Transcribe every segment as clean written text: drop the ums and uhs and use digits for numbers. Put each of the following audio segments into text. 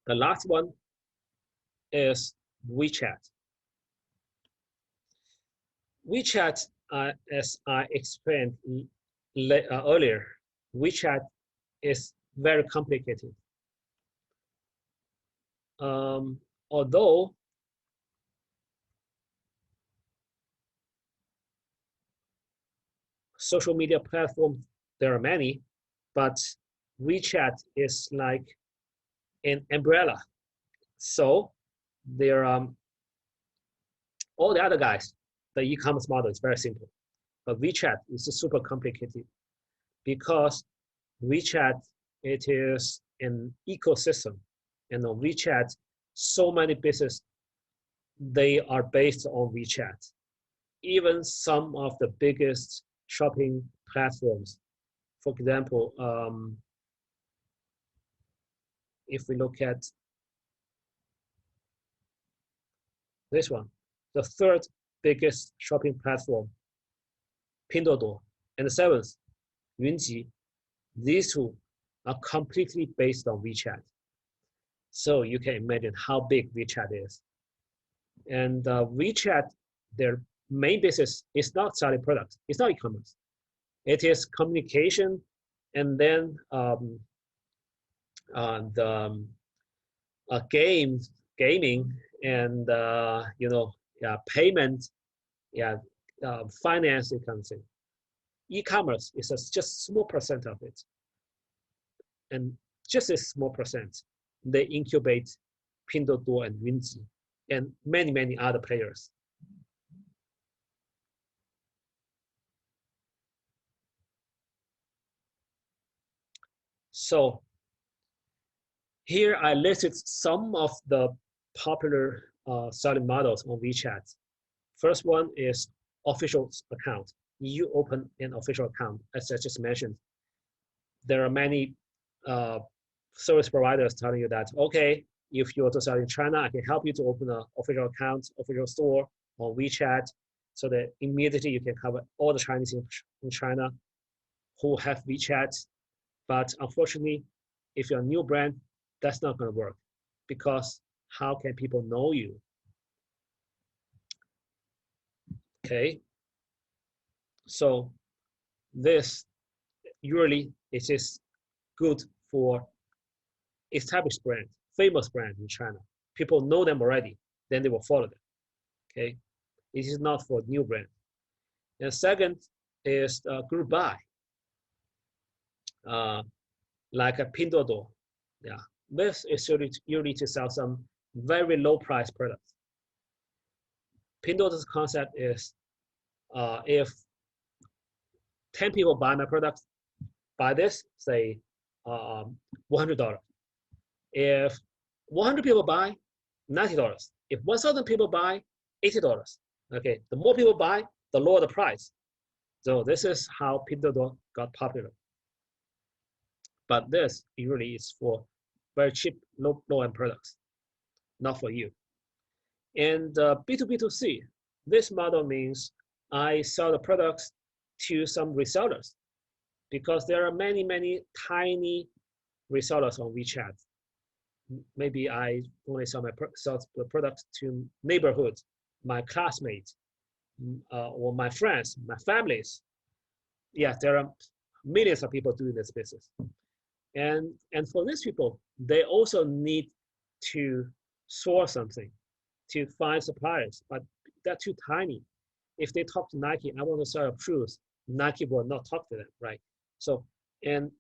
The last one is WeChat. WeChat, as I explained earlier, WeChat is very complicated. Although social media platforms, there are many, but WeChat is like an umbrella. So there are all the other guys, the e-commerce model is very simple. But WeChat is super complicated because WeChat, it is an ecosystem. And on WeChat, so many businesses, they are based on WeChat. Even some of the biggest shopping platforms, for example, if we look at this one, the third biggest shopping platform, Pinduoduo, and the seventh, Yunji, these two are completely based on WeChat. So you can imagine how big WeChat is. And WeChat, their main business is not selling products. It's not e-commerce. It is communication, and then gaming, and payment, finance, kind of thing. E-commerce is just small percent of it, and just a small percent they incubate Pinduoduo and Yunji and many other players. So here I listed some of the popular selling models on WeChat. First one is official account. You open an official account, as I just mentioned. There are many service providers telling you that, okay, if you want to sell in China, I can help you to open an official account, official store on WeChat, so that immediately you can cover all the Chinese in China who have WeChat. But unfortunately, if you're a new brand, that's not going to work, because how can people know you? Okay, so this usually it is good for established brand, famous brand in China. People know them already, then they will follow them. Okay, it is not for new brand. And second is group buy, like a Pinduoduo. Yeah, this is usually to sell some very low price products. Pinduoduo's concept is if 10 people buy my product, buy this, say $100. If 100 people buy, $90. If 1,000 people buy, $80. Okay, the more people buy, the lower the price. So this is how Pinduoduo got popular. But this usually is for very cheap, low-end products, not for you. And B2B2C, this model means I sell the products to some resellers, because there are many tiny resellers on WeChat. Maybe I only sell the products to neighborhoods, my classmates, or my friends, my families. Yeah, there are millions of people doing this business. And for these people, they also need to source something, to find suppliers, but they're too tiny. If they talk to Nike, I want to sell shoes, Nike will not talk to them, right? So, and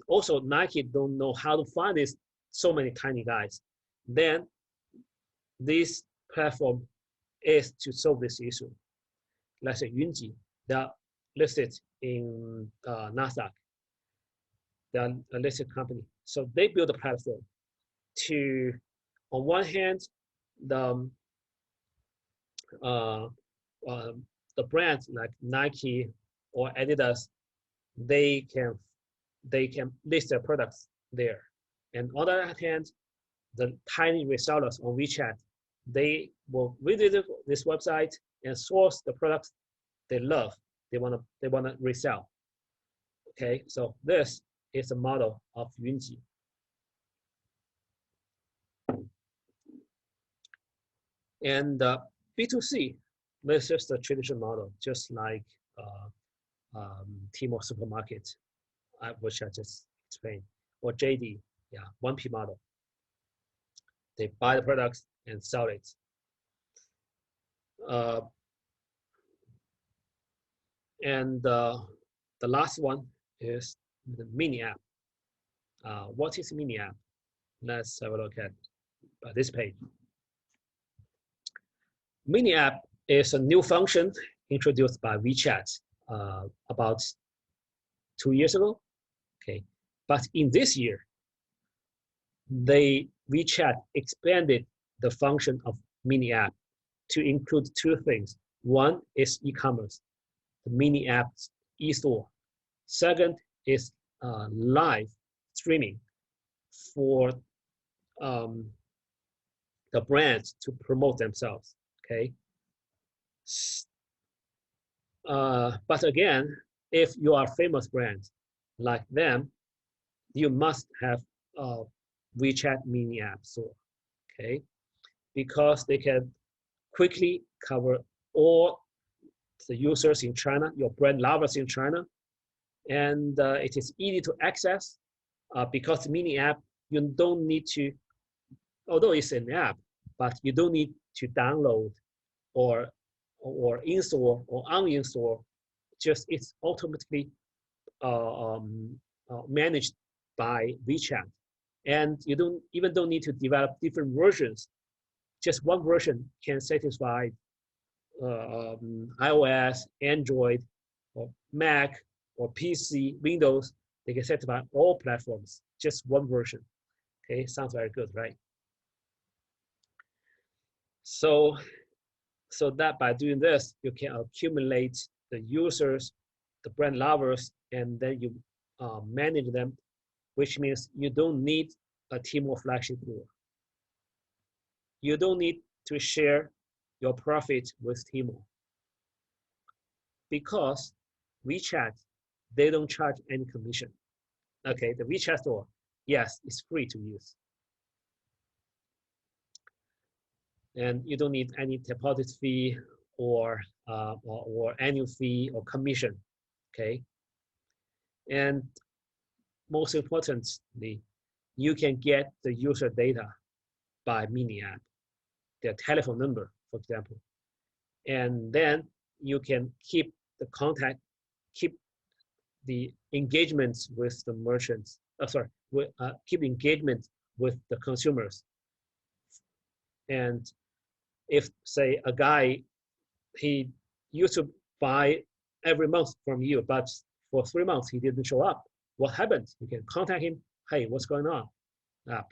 also Nike don't know how to find these so many tiny guys. Then this platform is to solve this issue. Let's say Yunji, they are listed in NASDAQ. They are a listed company. So they build a platform to, on one hand, the brands like Nike or Adidas, they can list their products there. And on the other hand, the tiny resellers on WeChat, they will visit this website and source the products they love. They wanna resell. Okay, so this is a model of Yunji. And B2C, this is the traditional model, just like Tmall supermarket, which I just explained, or JD, yeah, 1P model. They buy the products and sell it. And the last one is the mini app. What is mini app? Let's have a look at this page. Mini app is a new function introduced by WeChat about 2 years ago. Okay, but in this year, WeChat expanded the function of mini app to include two things. One is e-commerce, the mini app e-store. Second is live streaming for the brands to promote themselves. Okay. But again, if you are a famous brand like them, you must have a WeChat mini app store. Okay, because they can quickly cover all the users in China, your brand lovers in China, and it is easy to access because the mini app, you don't need to, although it's an app, but you don't need to download or install or uninstall. Just it's automatically managed by WeChat, and you don't need to develop different versions. Just one version can satisfy iOS, Android, or Mac, or PC, Windows. They can satisfy all platforms. Just one version. Okay, sounds very good, right? So that by doing this, you can accumulate the users, the brand lovers, and then you manage them, which means you don't need a Tmall flagship store. You don't need to share your profit with Tmall because WeChat, they don't charge any commission. Okay, the WeChat store, yes, it's free to use. And you don't need any deposit fee or annual fee or commission, okay? And most importantly, you can get the user data by mini app, their telephone number, for example. And then you can keep the contact, keep the engagements with the merchants, keep engagement with the consumers. And if, say, a guy, he used to buy every month from you, but for 3 months he didn't show up, what happened? You can contact him. Hey, what's going on?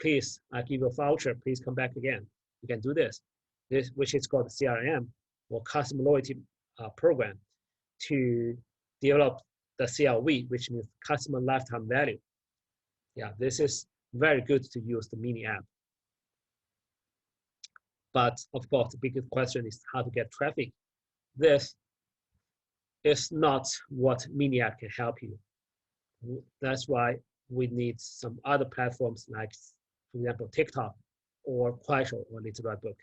Please, I give you a voucher. Please come back again. You can do this, which is called CRM, or customer loyalty program, to develop the CLV, which means customer lifetime value. Yeah, this is very good to use the mini app. But of course, the biggest question is how to get traffic. This is not what mini app can help you. That's why we need some other platforms like, for example, TikTok or Kuaishou or Little Red Book.